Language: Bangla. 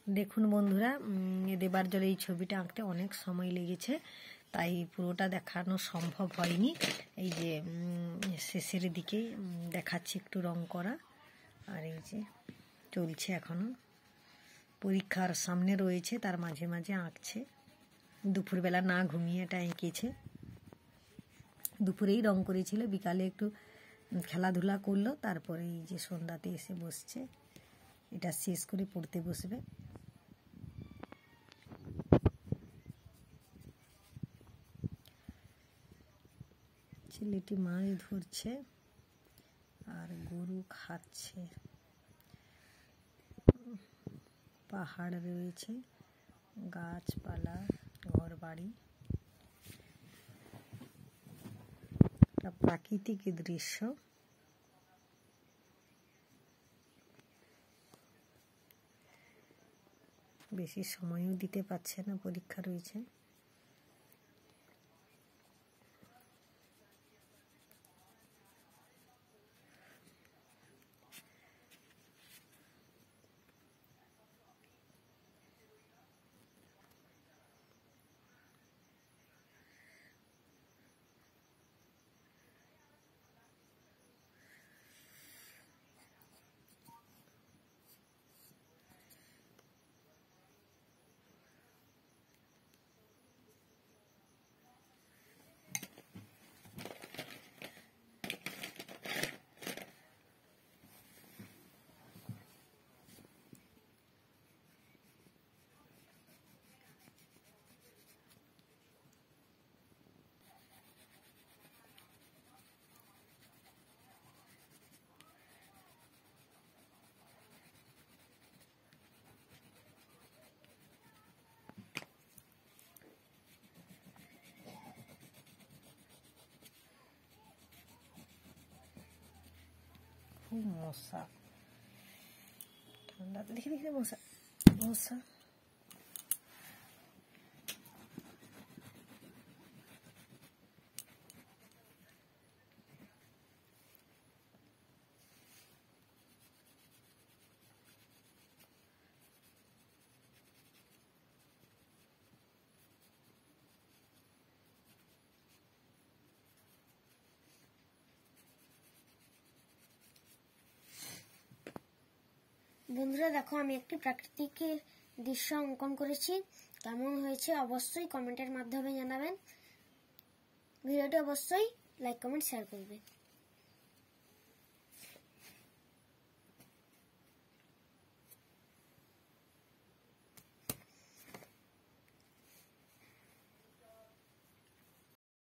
দেখুন বন্ধুরা, দেবার জলে এই ছবিটা আঁকতে অনেক সময় লেগেছে, তাই পুরোটা দেখানো সম্ভব হয়নি। এই যে শেষের দিকে দেখাচ্ছি একটু রং করা, আর এই যে চলছে এখনো, পরীক্ষার সামনে রয়েছে, তার মাঝে মাঝে আঁকছে। দুপুরবেলা না ঘুমিয়ে এটা এঁকেছে, দুপুরেই রং করেছিল, বিকালে একটু খেলাধুলা করলো, তারপরে এই যে সন্ধ্যাতে এসে বসছে, এটা শেষ করে পড়তে বসবে। ছেলেটি মাছ ধরছে আর গরু খাচ্ছে। পাহাড় রয়েছে, গাছপালা, ঘর বাড়ি, একটা প্রাকৃতিক দৃশ্য। বেশি সময়ও দিতে পারছে না, পরীক্ষা রয়েছে। খুব মশা, ঠান্ডা, দেখে দেখে মশা মশা। বন্ধুরা দেখো, আমি একটি প্রাকৃতিক দৃশ্য অঙ্কন করেছি। কেমন হয়েছে অবশ্যই কমেন্টের মাধ্যমে জানাবেন। ভিডিওটি অবশ্যই লাইক, কমেন্ট, শেয়ার করবেন।